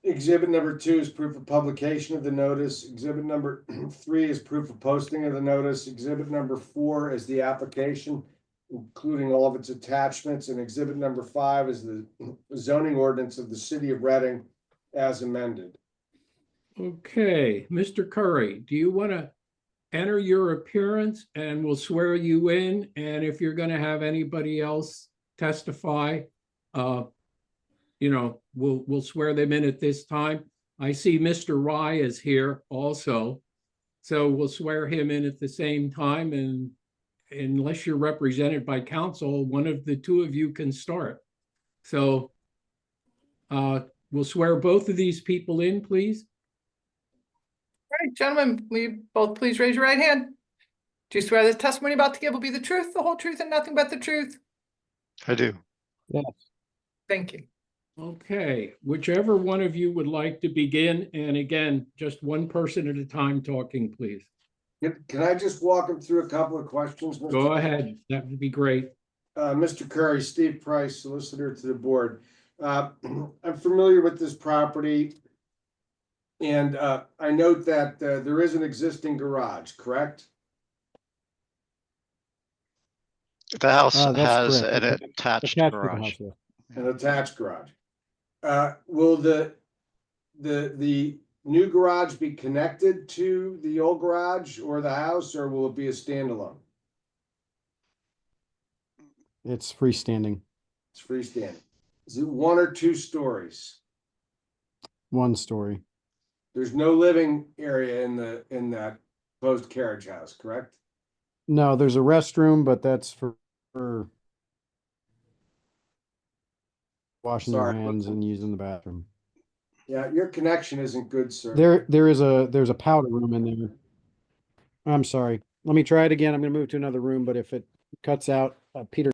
Exhibit number 2 is proof of publication of the notice. Exhibit number 3 is proof of posting of the notice. Exhibit number 4 is the application, including all of its attachments. And exhibit number 5 is the zoning ordinance of the city of Reading as amended. Okay, Mr. Curry, do you want to enter your appearance and we'll swear you in? And if you're going to have anybody else testify, we'll swear them in at this time. I see Mr. Rye is here also. So we'll swear him in at the same time, and unless you're represented by counsel, one of the two of you can start. So we'll swear both of these people in, please. All right, gentlemen, will you both please raise your right hand? Do you swear the testimony about to give will be the truth, the whole truth, and nothing but the truth? I do. Yes. Thank you. Okay, whichever one of you would like to begin, and again, just one person at a time talking, please. Can I just walk him through a couple of questions? Mr. Go ahead, that would be great. Mr. Curry, Steve Price, solicitor to the board. I'm familiar with this property. And I note that there is an existing garage, correct? The house That's has correct. an attached Attached to the garage. house, yeah. An attached garage. Will the new garage be connected to the old garage or the house, or will it be a standalone? It's freestanding, It's freestanding. Is it 1 or 2 stories? 1 story. There's no living area in that proposed carriage house, correct? No, there's a restroom, but that's for washing your Sorry. hands and using the bathroom. Yeah, your connection isn't good, sir. There's a powder room in there. I'm sorry. Let me try it again. I'm gonna move to another room, but if it cuts out, Peter.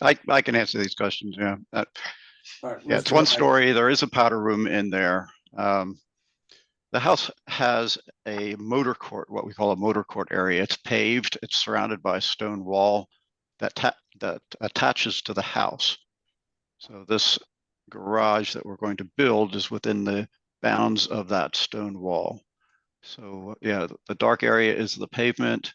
I can answer these questions, yeah. All right, Yeah, it's Mr. 1 Ryan. story. There is a powder room in there. The house has a motor court, what we call a motor court area. It's paved. It's surrounded by a stone wall that attaches to the house. So this garage that we're going to build is within the bounds of that stone wall. So yeah, the dark area is the pavement,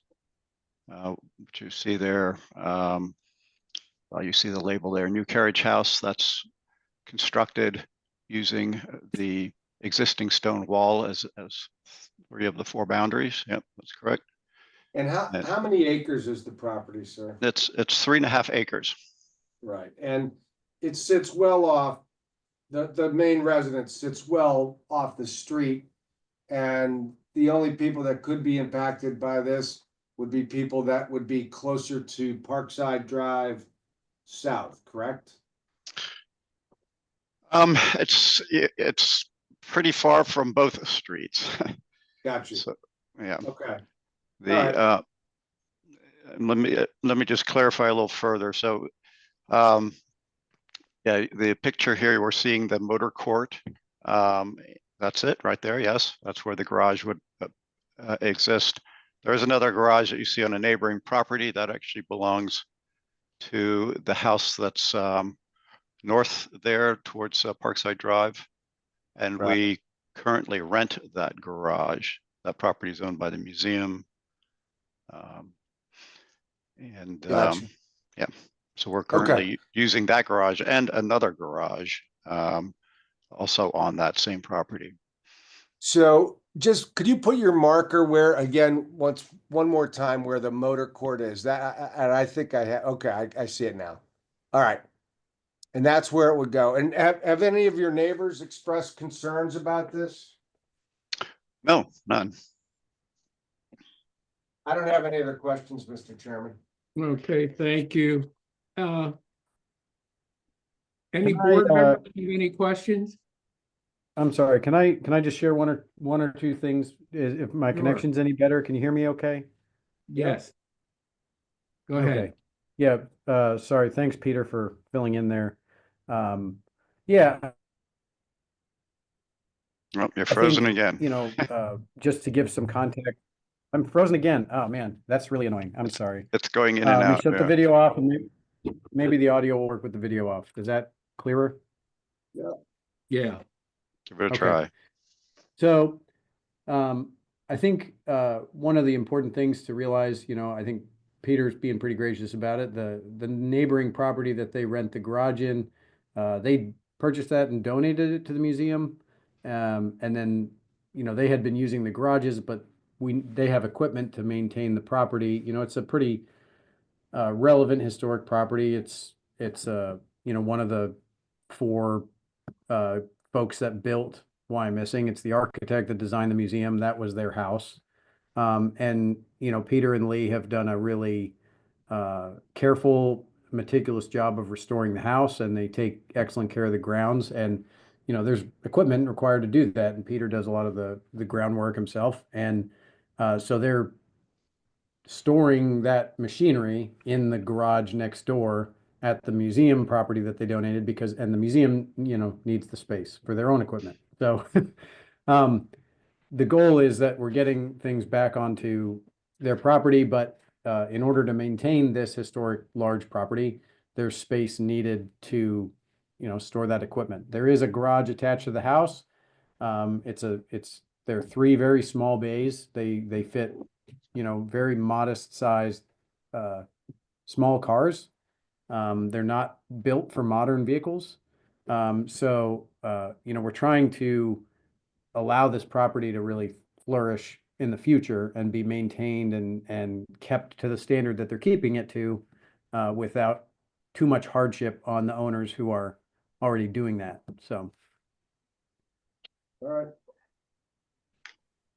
which you see there. You see the label there, new carriage house. That's constructed using the existing stone wall as where you have the 4 boundaries. Yep, that's correct. And how many acres is the property, sir? It's 3.5 acres. Right, and it sits well off, the main residence sits well off the street. And the only people that could be impacted by this would be people that would be closer to Parkside Drive South, correct? It's pretty far from both streets. Gotcha. So, yeah. Okay. The let me just clarify a little further. So, yeah, the picture here, we're seeing the motor court. That's it right there. Yes, that's where the garage would exist. There is another garage that you see on a neighboring property that actually belongs to the house that's north there towards Parkside Drive. And Right. we currently rent that garage. That property is owned by the museum. Gotcha. Yeah, so we're currently using that garage and another garage also on that same property. So just, could you put your marker where, again, one more time, where the motor court is? That, and I think I have, okay, I see it now. All right. And that's where it would go. And have any of your neighbors expressed concerns about this? No, none. I don't have any other questions, Mr. Chairman. Okay, thank you. Any Can I, board members have any questions? I'm sorry. Can I just share one or two things? If my Sure. connection's any better, can you hear me okay? Yes. Go ahead. Okay. Yeah, sorry. Thanks, Peter, for filling in there. Yeah, Oh, you're I frozen think, again. just to give some context, I'm frozen again. Oh man, that's really annoying. I'm sorry. It's going in and Let me out. shut the Yeah. video off and maybe the audio will work with the video off. Is that clearer? Yeah. Give it a Okay. try. So, I think, one of the important things to realize, I think Peter's being pretty gracious about it. The neighboring property that they rent the garage in, they purchased that and donated it to the museum. And then, they had been using the garages, but they have equipment to maintain the property. It's a pretty, relevant historic property. It's one of the four, folks that built Wyomissing. It's the architect that designed the museum. That was their house. And, Peter and Lee have done a really careful, meticulous job of restoring the house, and they take excellent care of the grounds. And, there's equipment required to do that. And Peter does a lot of the groundwork himself. And so they're storing that machinery in the garage next door at the museum property that they donated and the museum, needs the space for their own equipment. So the goal is that we're getting things back onto their property, but in order to maintain this historic large property, there's space needed to, store that equipment. There is a garage attached to the house. There are 3 very small bays. They fit, very modest sized small cars. They're not built for modern vehicles. So we're trying to allow this property to really flourish in the future and be maintained and kept to the standard that they're keeping it to, without too much hardship on the owners who are already doing that. So. All right.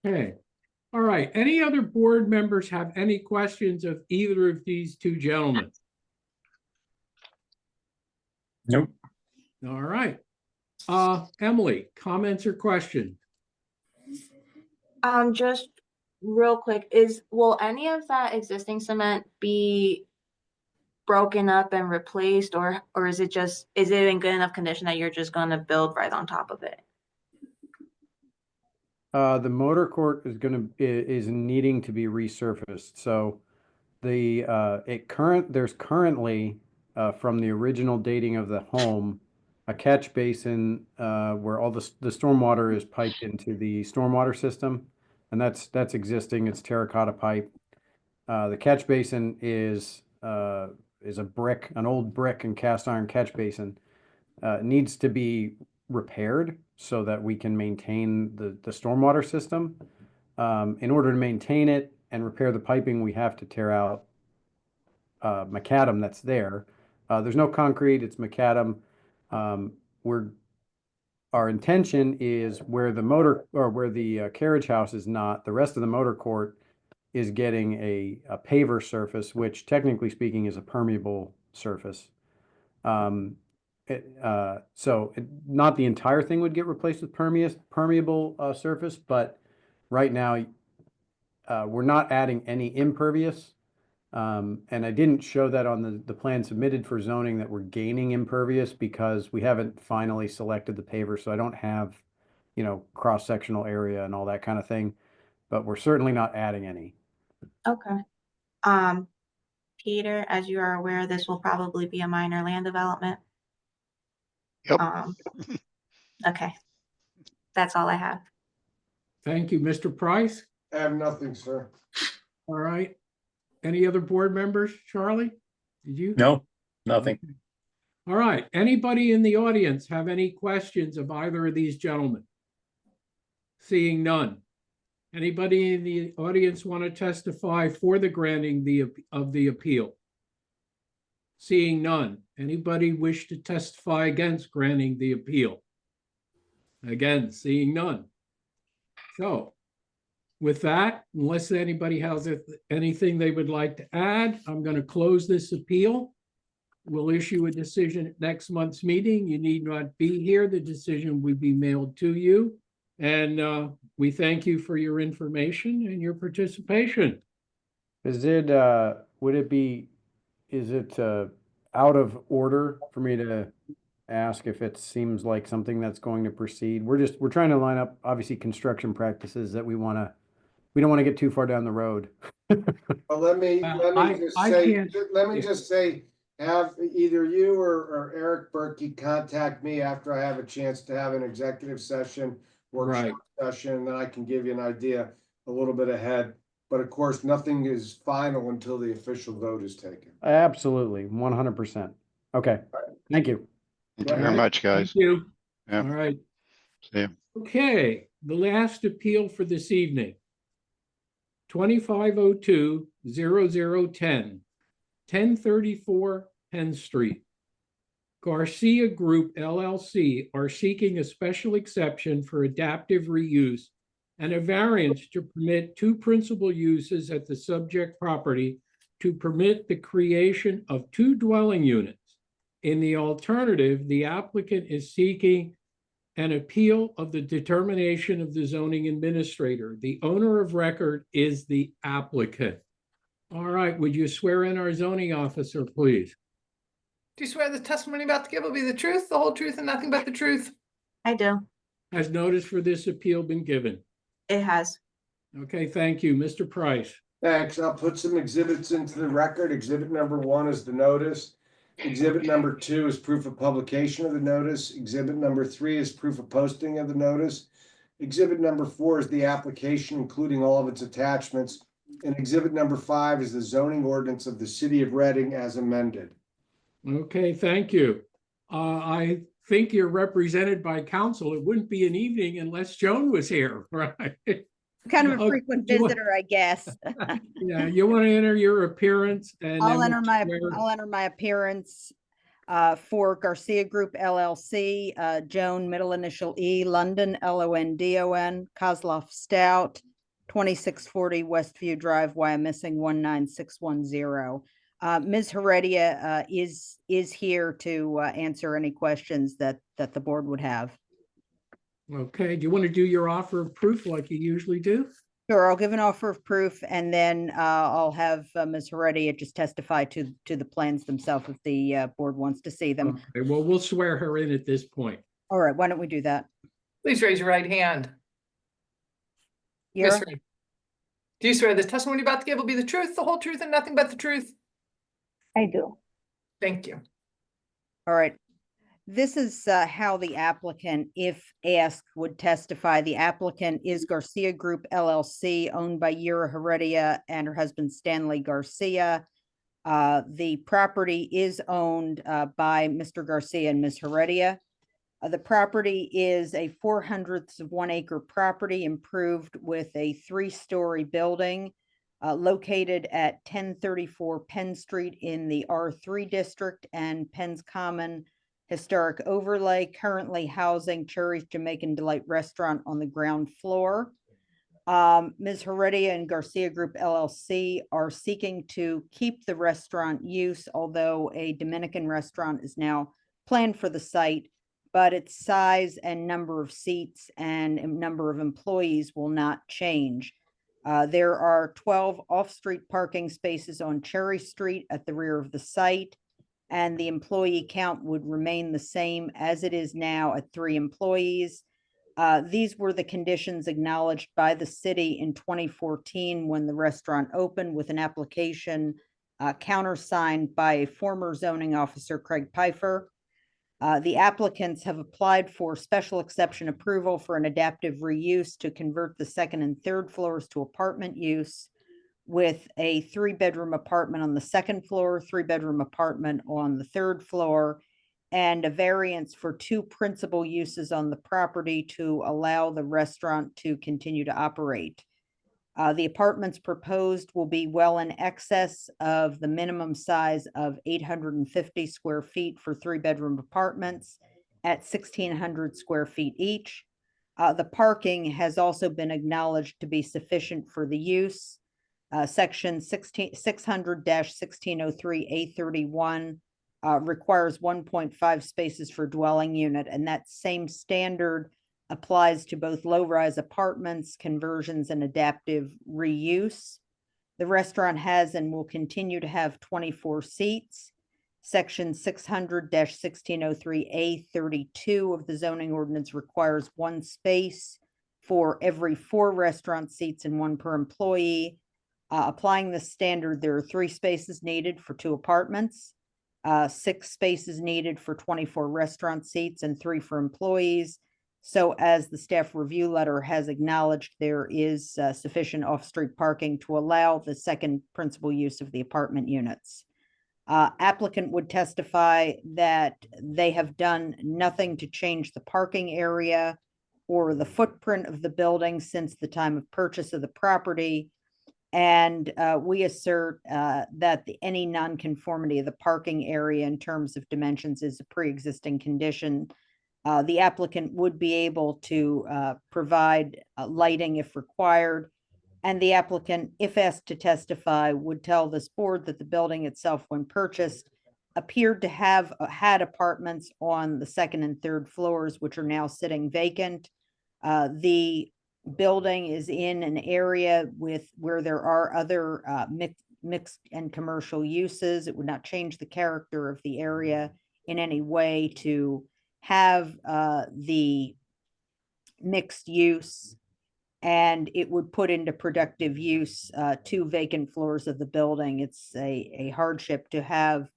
Okay. All right. Any other board members have any questions of either of these two gentlemen? Nope. All right. Emily, comments or questions? Just real quick, will any of that existing cement be broken up and replaced, or is it in good enough condition that you're just gonna build right on top of it? The motor court is needing to be resurfaced. So there's currently, from the original dating of the home, a catch basin where all the stormwater is piped into the stormwater system, and that's existing. It's terracotta pipe. The catch basin is an old brick and cast iron catch basin. It needs to be repaired so that we can maintain the stormwater system. In order to maintain it and repair the piping, we have to tear out macadam that's there. There's no concrete, it's macadam. Our intention is where the carriage house is not, the rest of the motor court is getting a paver surface, which technically speaking is a permeable surface. Not the entire thing would get replaced with permeable surface, but right now we're not adding any impervious. And I didn't show that on the plan submitted for zoning that we're gaining impervious because we haven't finally selected the paver, so I don't have, cross-sectional area and all that kind of thing, but we're certainly not adding any. Okay. Peter, as you are aware, this will probably be a minor land development. Yep. Okay. That's all I have. Thank you, Mr. Price. I have nothing, sir. All right. Any other board members? Charlie, did you? No, nothing. All right. Anybody in the audience have any questions of either of these gentlemen? Seeing none. Anybody in the audience want to testify for the granting of the appeal? Seeing none. Anybody wish to testify against granting the appeal? Again, seeing none. So with that, unless anybody has anything they would like to add, I'm going to close this appeal. We'll issue a decision at next month's meeting. You need not be here. The decision will be mailed to you. And we thank you for your information and your participation. Is it out of order for me to ask if it seems like something that's going to proceed? We're trying to line up, obviously, construction practices that we don't want to get too far down the road. Well, let me just say, have either you or Eric Berkey contact me after I have a chance to have an executive session, workshop session, and then I can give you an idea a little bit ahead. But of course, nothing is final until the official vote is taken. Absolutely, 100%. Okay, thank you. Thank you very much, guys. Thank you. Yeah. All right. See ya. Okay, the last appeal for this evening. 2502-0010, 1034 Penn Street. Garcia Group LLC are seeking a special exception for adaptive reuse and a variance to permit two principal uses at the subject property to permit the creation of two dwelling units. In the alternative, the applicant is seeking an appeal of the determination of the zoning administrator. The owner of record is the applicant. All right, would you swear in our zoning officer, please? Do you swear the testimony about to give will be the truth, the whole truth, and nothing but the truth? I do. Has notice for this appeal been given? It has. Okay, thank you. Mr. Price. Thanks. I'll put some exhibits into the record. Exhibit number 1 is the notice. Exhibit number 2 is proof of publication of the notice. Exhibit number 3 is proof of posting of the notice. Exhibit number 4 is the application, including all of its attachments. And exhibit number 5 is the zoning ordinance of the city of Reading as amended. Okay, thank you. I think you're represented by counsel. It wouldn't be an evening unless Joan was here, right? Kind of a Okay, frequent you want- visitor, I guess. Yeah, you want to enter your appearance and I'll then enter my appearance for Garcia Group LLC, Joan, middle initial E, London, London, Kozloff Stout, 2640 Westview Drive, Wyomissing 19610. Ms. Heredia is here to answer any questions that the board would have. Okay, do you want to do your offer of proof like you usually do? Sure, I'll give an offer of proof and then I'll have Ms. Heredia just testify to the plans themselves if the board wants to see them. Okay, well, we'll swear her in at this point. All right, why don't we do that? Please raise your right hand. Miss Yara? Reed, do you swear this testimony about to give will be the truth, the whole truth, and nothing but the truth? I do. Thank you. All right. This is how the applicant, if asked, would testify. The applicant is Garcia Group LLC, owned by Yara Heredia and her husband Stanley Garcia. The property is owned by Mr. Garcia and Ms. Heredia. The property is a 0.04 of 1 acre property improved with a 3-story building located at 1034 Penn Street in the R3 district and Penn's Common Historic Overlay, currently housing Cherry's Jamaican Delight Restaurant on the ground floor. Ms. Heredia and Garcia Group LLC are seeking to keep the restaurant use, although a Dominican restaurant is now planned for the site, but its size and number of seats and number of employees will not change. There are 12 off-street parking spaces on Cherry Street at the rear of the site, and the employee count would remain the same as it is now at 3 employees. These were the conditions acknowledged by the city in 2014 when the restaurant opened, with an application countersigned by a former zoning officer, Craig Pfeiffer. The applicants have applied for special exception approval for an adaptive reuse to convert the 2nd and 3rd floors to apartment use, with a 3-bedroom apartment on the 2nd floor, 3-bedroom apartment on the 3rd floor, and a variance for 2 principal uses on the property to allow the restaurant to continue to operate. The apartments proposed will be well in excess of the minimum size of 850 square feet for 3-bedroom apartments at 1,600 square feet each. The parking has also been acknowledged to be sufficient for the use. Section 600-1603A31 requires 1.5 spaces for dwelling unit, and that same standard applies to both low-rise apartments, conversions, and adaptive reuse. The restaurant has and will continue to have 24 seats. Section 600-1603A32 of the zoning ordinance requires 1 space for every 4 restaurant seats and 1 per employee. Applying the standard, there are 3 spaces needed for 2 apartments. 6 spaces needed for 24 restaurant seats and 3 for employees. So as the staff review letter has acknowledged, there is sufficient off-street parking to allow the second principal use of the apartment units. Applicant would testify that they have done nothing to change the parking area or the footprint of the building since the time of purchase of the property. And we assert that any nonconformity of the parking area in terms of dimensions is a pre-existing condition. The applicant would be able to provide lighting if required. And the applicant, if asked to testify, would tell this board that the building itself, when purchased, appeared to have had apartments on the 2nd and 3rd floors, which are now sitting vacant. The building is in an area where there are other mixed and commercial uses. It would not change the character of the area in any way to have the mixed use, and it would put into productive use 2 vacant floors of the building. It's a hardship to have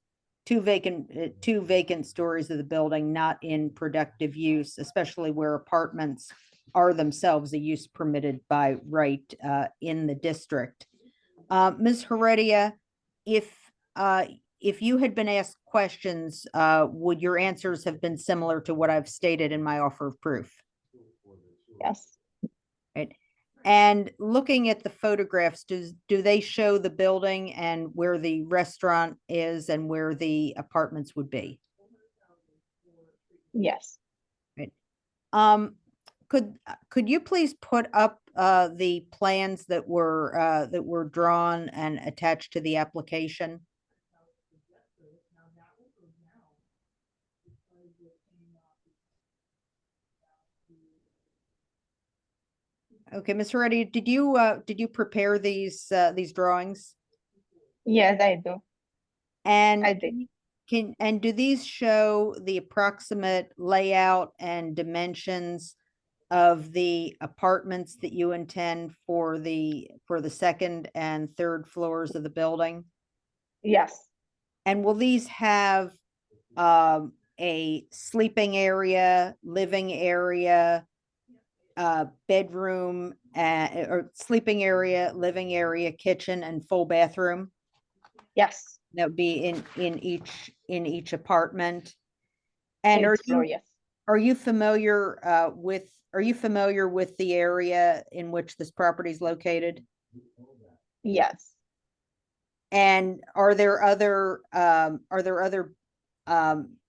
two vacant stories of the building not in productive use, especially where apartments are themselves a use permitted by right in the district. Ms. Heredia, if you had been asked questions, would your answers have been similar to what I've stated in my offer of proof? Yes. Right. And looking at the photographs, do they show the building and where the restaurant is and where the apartments would be? Yes. Right. Could you please put up the plans that were drawn and attached to the application? Okay, Ms. Heredia, did you prepare these drawings? Yes, I do. And I did. do these show the approximate layout and dimensions of the apartments that you intend for the 2nd and 3rd floors of the building? Yes. And will these have a sleeping area, living area, bedroom, or sleeping area, living area, kitchen, and full bathroom? Yes. That would be in each apartment. And Each floor, yes. are you familiar with the area in which this property is located? Yes. And are there other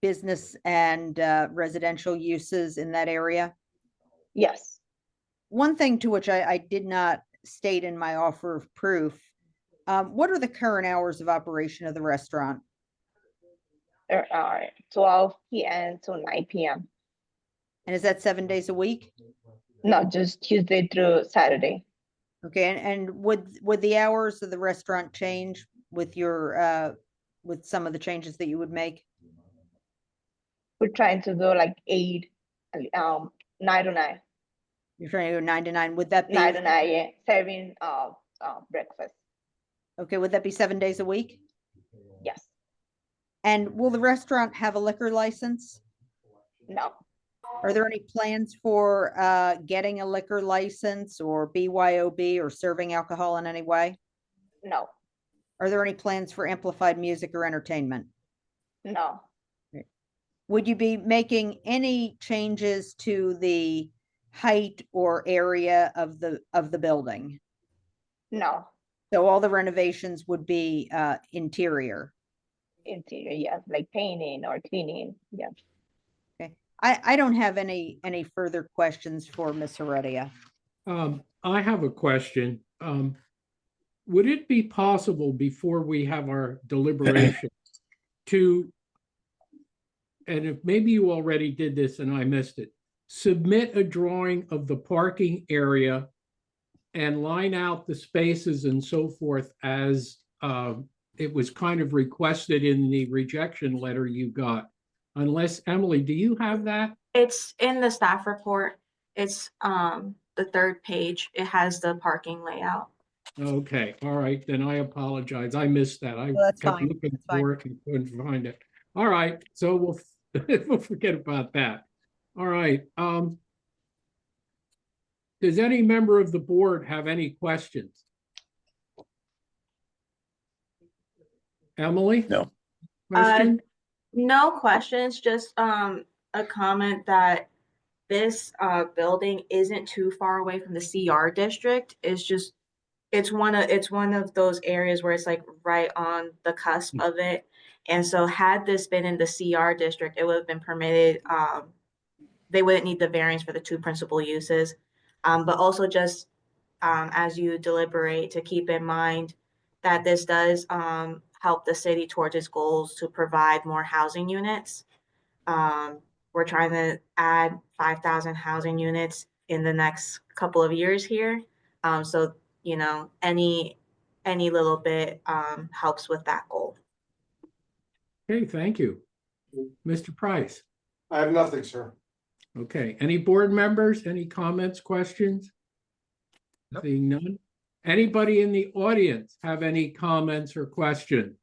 business and residential uses in that area? Yes. One thing to which I did not state in my offer of proof, what are the current hours of operation of the restaurant? There are 12 p.m. to 9 p.m. And is that 7 days a week? No, just Tuesday through Saturday. Okay, and would the hours of the restaurant change with your with some of the changes that you would make? We're trying to do like 9 to 9. You're trying to go 9 to 9. Would that be 9 to 9, yeah. Serving breakfast. okay? Would that be 7 days a week? Yes. And will the restaurant have a liquor license? No. Are there any plans for getting a liquor license or BYOB or serving alcohol in any way? No. Are there any plans for amplified music or entertainment? No. Would you be making any changes to the height or area of the building? No. So all the renovations would be interior? Interior, yes, like painting or cleaning, yes. Okay, I don't have any further questions for Ms. Heredia. I have a question. Would it be possible before we have our deliberation to, and if maybe you already did this and I missed it, submit a drawing of the parking area and line out the spaces and so forth as it was kind of requested in the rejection letter you got? Unless, Emily, do you have that? It's in the staff report. It's the 3rd page. It has the parking layout. Okay, all right, then I apologize. I missed that. I No, that's kept fine. looking That's fine. for it and couldn't find it. All right, so we'll forget about that. All right. Does any member of the board have any questions? Emily? No. Question? No questions, just a comment that this building isn't too far away from the CR district. It's just it's one of those areas where it's like right on the cusp of it. And so had this been in the CR district, it would have been permitted. They wouldn't need the variance for the two principal uses. But also just as you deliberate, to keep in mind that this does help the city towards its goals to provide more housing units. We're trying to add 5,000 housing units in the next couple of years here. So, you know, any little bit helps with that goal. Okay, thank you. Mr. Price? I have nothing, sir. Okay, any board members, any comments, questions? Nope. Seeing none. Anybody in the audience have any comments or questions?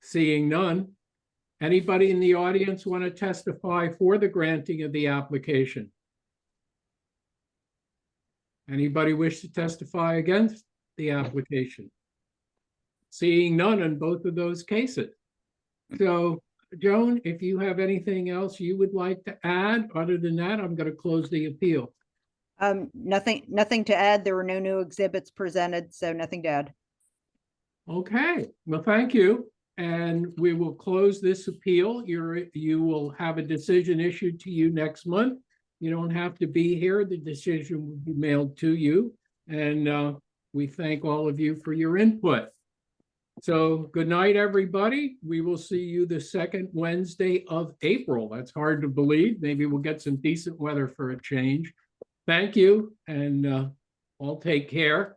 Seeing none. Anybody in the audience want to testify for the granting of the application? Anybody wish to testify against the application? Seeing none in both of those cases. So, Joan, if you have anything else you would like to add, other than that, I'm going to close the appeal. Nothing to add. There were no new exhibits presented, so nothing to add. Okay, well, thank you. And we will close this appeal. You will have a decision issued to you next month. You don't have to be here. The decision will be mailed to you. And we thank all of you for your input. So good night, everybody. We will see you the second Wednesday of April. That's hard to believe. Maybe we'll get some decent weather for a change. Thank you, and all take care.